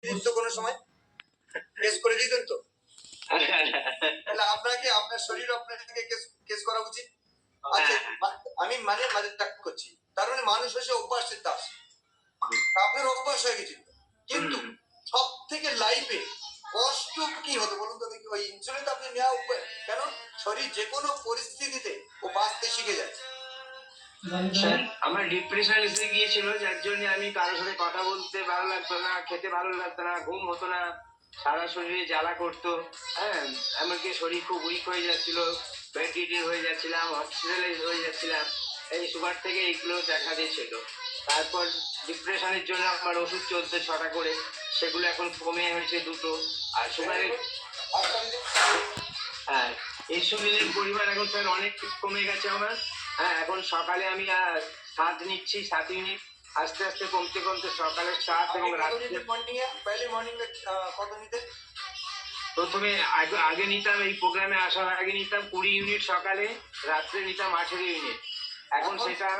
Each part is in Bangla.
দিত কোনো সময়? কেস করে দিতেন তো? তাহলে আপনাকে আপনার শরীর আপনাকে কেস করা উচিত। আচ্ছা আমি মানে মজাক করছি, তার মানে মানুষ হচ্ছে অভ্যাসের দাস। আপনার অভ্যাস হয়ে গেছিল, কিন্তু সব থেকে লাইফে কষ্ট কি হতো বলুন তো দেখি? ওই ইনসুলিন আপনি নেওয়া কেন? শরীর যে কোনো পরিস্থিতিতে ও বাঁচতে শিখে যায়। আমার ডিপ্রেশন এসে গিয়েছিল, যার জন্য আমি কারোর সাথে কথা বলতে ভালো লাগতো না, খেতে ভালো লাগতো না, ঘুম হতো না, সারা শরীরে জ্বালা করতো। হ্যাঁ, এমনকি শরীর খুব উইক হয়ে যাচ্ছিল, বেডরিডেন হয়ে যাচ্ছিলাম, হসপিটালাইজ হয়ে যাচ্ছিলাম। এই সুগার থেকে এইগুলো দেখা দিয়েছিল। তারপর ডিপ্রেশনের জন্য আমার ওষুধ চলতে 6টা করে, সেগুলো এখন কমে হয়েছে 2টো। আর সুগারের হ্যাঁ, ইনসুলিনের পরিমাণ এখন স্যার অনেক কমে গেছে আমার। হ্যাঁ, এখন সকালে আমি 7 নিচ্ছি, 7 ইউনিট, আস্তে আস্তে কমতে কমতে সকালে 7 এবং রাত্রে কত নিতে? প্রথমে আগে নিতাম, এই প্রোগ্রামে আসার আগে নিতাম 20 ইউনিট সকালে, রাত্রে নিতাম 18 ইউনিট। এখন সেটা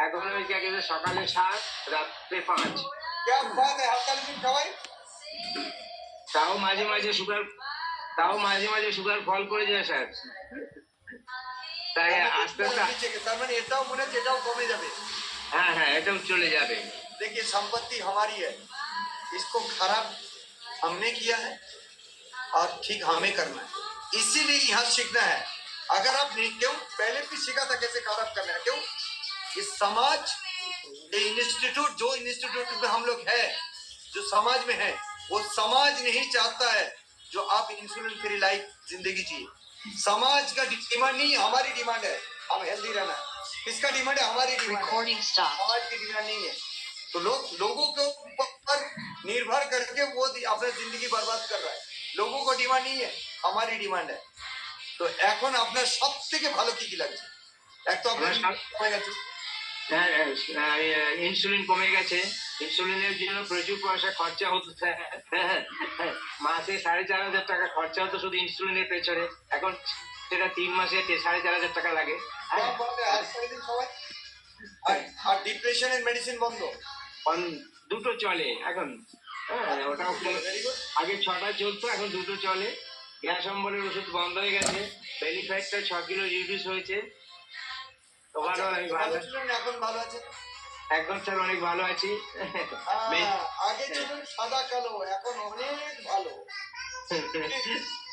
এখন ওই সকালে 7, রাত্রে 5। তাও মাঝে মাঝে সুগার ফল করে যায় স্যার। তাই আস্তে আস্তে তার মানে এটাও মনে হচ্ছে এটাও কমে যাবে। হ্যাঁ হ্যাঁ, এটাও চলে যাবে। देखिए संपत्ति हमारी है, इसको खराब हमने किया है और ठीक हमें करना है, इसीलिए यहाँ सीखना है। अगर आप क्यों पहले भी सीखा था कैसे खराब करना है? क्यों? इस समाज इंस्टीट्यूट जो इंस्टीट्यूट में हम लोग है, जो समाज में है, वो समाज नहीं चाहता है जो आप इंसुलिन फ्री लाइफ जिंदगी जिए। समाज का डिमांड नहीं, हमारी डिमांड है हम हेल्दी रहना। किसका डिमांड है? हमारी डिमांड है, समाज की डिमांड नहीं है। तो लोगों के ऊपर निर्भर करके वो अपनी जिंदगी बर्बाद कर रहा है। लोगों को डिमांड नहीं है, हमारी डिमांड है। तो এখন আপনার সবথেকে ভালো কি লাগছে? এক তো আপনার কমে গেছে, ইনসুলিন কমে গেছে। ইনসুলিনের জন্য প্রচুর পয়সা খরচা হতো, মাসে 4,500 টাকা খরচা হতো শুধু ইনসুলিনের পেছনে। এখন সেটা 3 মাসে 4,500 টাকা লাগে। আর ডিপ্রেশনের মেডিসিন বন্ধ, 2টো চলে এখন। হ্যাঁ, ওটা আগে 6টা চলতো, এখন 2টো চলে। গ্যাস অম্বলের ওষুধ বন্ধ হয়ে গেছে, বেলিফ্যাক্টটা 6 কিলো রিডিউস হয়েছে। এখন ভালো আছে, এখন স্যার অনেক ভালো আছি। আগে ছিল সাদা কালো, এখন অনেক ভালো।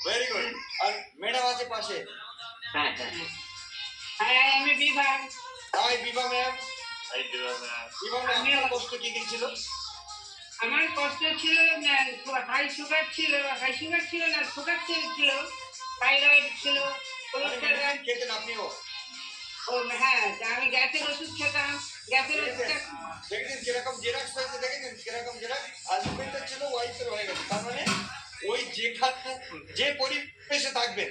Very good. আর ম্যাডাম আছে পাশে। হ্যাঁ হ্যাঁ, আমি বিভা। হাই বিভা ম্যাম। হাই বিভা ম্যাম। বিভা ম্যাম, আপনার কষ্ট কি কি ছিল? আমার কষ্ট ছিল হাই সুগার ছিল না, সুগার ছিল, থাইরয়েড ছিল, কোলেস্টেরল খেতেন আপনিও? ও হ্যাঁ, আমি গ্যাসের ওষুধ খেতাম। গ্যাসের ওষুধ দেখেছেন কিরকম জেরাক্স হয়েছে? দেখেছেন কিরকম জেরাক্স? হাজবেন্ডের ছিল, ওয়াইফের হয়ে গেছে। তার মানে ওই যে পরিবেশে থাকবেন।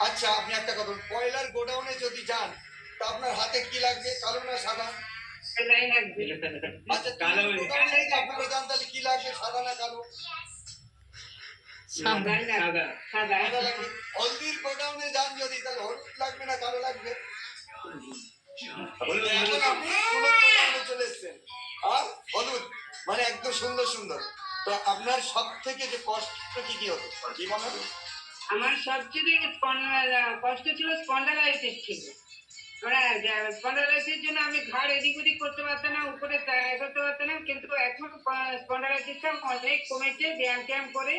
আচ্ছা আপনি একটা কথা, কয়লার গোডাউনে যদি যান তা আপনার হাতে কি লাগবে, কালো না সাদা? আচ্ছা কালো। আপনারা জান তাহলে কি লাগবে, সাদা না কালো? সাদা। হলদির গোডাউনে যান যদি, তাহলে হলুদ লাগবে না কালো লাগবে? এখন আপনি চলে এসছেন আর হলুদ মানে একদম সুন্দর সুন্দর। তো আপনার সব থেকে যে কষ্ট কি কি হতো জীবনে? আমার সবচেয়ে কষ্ট ছিল স্পন্ডালাইটিস ছিল। স্পন্ডালাইটিসের জন্য আমি ঘাড় এদিক ওদিক করতে পারতাম না, উপরে করতে পারতাম না। কিন্তু এখন স্পন্ডালাইটিসটা অনেক কমেছে ব্যায়াম ট্যায়াম করে।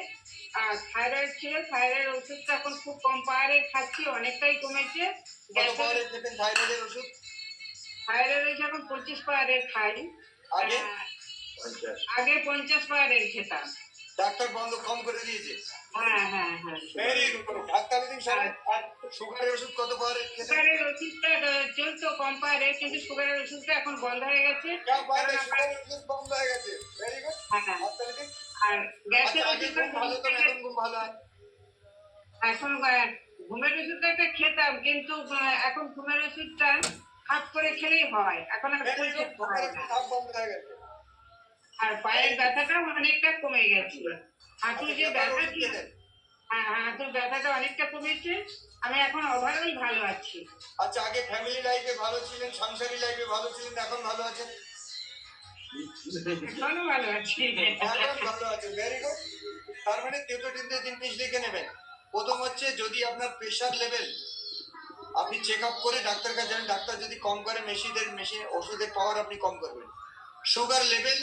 আর থাইরয়েড ছিল, থাইরয়েড ওষুধটা এখন খুব কম পাওয়ারে খাচ্ছি, অনেকটাই কমেছে। থাইরয়েডের ওষুধ? থাইরয়েড যখন 25 পাওয়ারের খাই, আগে 50 পাওয়ারের খেতাম। ডাক্তার বন্ধ কম করে দিয়েছে? হ্যাঁ হ্যাঁ হ্যাঁ। ডাক্তার সুগারের ওষুধ কত পাওয়ারের? সুগারের ওষুধটা চলতো কম পাওয়ারের, কিন্তু সুগারের ওষুধটা এখন বন্ধ হয়ে গেছে। বন্ধ হয়ে গেছে, ভেরি গুড। আর গ্যাসের ওষুধটা ভালো তো, এখন খুব ভালো হয়। এখন ঘুমের ওষুধটা একটা খেতাম, কিন্তু এখন ঘুমের ওষুধটা হাফ করে খেলেই হয়, এখন আর বন্ধ হয়ে গেছে। আর পায়ের ব্যথাটা অনেকটা কমে গেছে। হাঁটুর যে ব্যথা ছিল, হাঁটুর ব্যথাটা অনেকটা কমেছে। আমি এখন ওভারঅল ভালো আছি। আচ্ছা আগে ফ্যামিলি লাইফে ভালো ছিলেন, সংসারী লাইফে ভালো ছিলেন, এখন ভালো আছেন? ভালো আছি। ভালো আছেন, ভেরি গুড। মানে দুটো তিনটে জিনিস লিখে নেবেন। প্রথম হচ্ছে যদি আপনার প্রেশার লেভেল আপনি চেক আপ করে ডাক্তার কাছে যাবেন, ডাক্তার যদি কম করে মেশিন ওষুধের পাওয়ার আপনি কম করবেন। সুগার লেভেল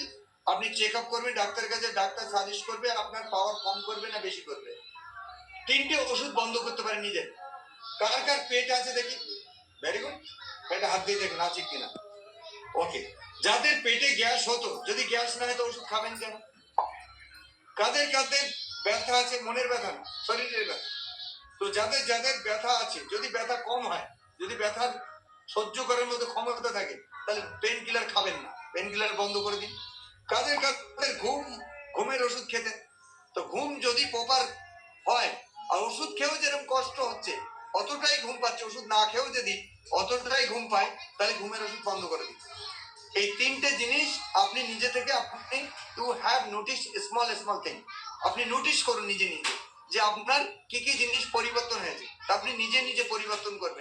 আপনি চেক আপ করবেন ডাক্তার কাছে, ডাক্তার সাজেস্ট করবে আপনার পাওয়ার কম করবে না বেশি করবে। তিনটে ওষুধ বন্ধ করতে পারেন নিজের। কার কার পেট আছে দেখি, ভেরি গুড, পেটে হাত দিয়ে দেখুন আছে কিনা। ওকে, যাদের পেটে গ্যাস হতো, যদি গ্যাস না হয় তো ওষুধ খাবেন কেন? কাদের কাদের ব্যথা আছে, মনের ব্যথা না শরীরের ব্যথা, তো যাদের যাদের ব্যথা আছে, যদি ব্যথা কম হয়, যদি ব্যথার সহ্য করার মতো ক্ষমতা থাকে, তাহলে পেন কিলার খাবেন না, পেন কিলার বন্ধ করে দিন। কাদের কাদের ঘুমের ওষুধ খেতে, তো ঘুম যদি প্রপার হয় আর ওষুধ খেয়েও যেরকম কষ্ট হচ্ছে অতটাই ঘুম পাচ্ছে, ওষুধ না খেয়েও যদি অতটাই ঘুম পায়, তাহলে ঘুমের ওষুধ বন্ধ করে দিন। এই তিনটে জিনিস আপনি নিজে থেকে আপনি to have notice small small thing, আপনি নোটিস করুন নিজে নিজে যে আপনার কি কি জিনিস পরিবর্তন হয়েছে, তা আপনি নিজে নিজে পরিবর্তন করবেন।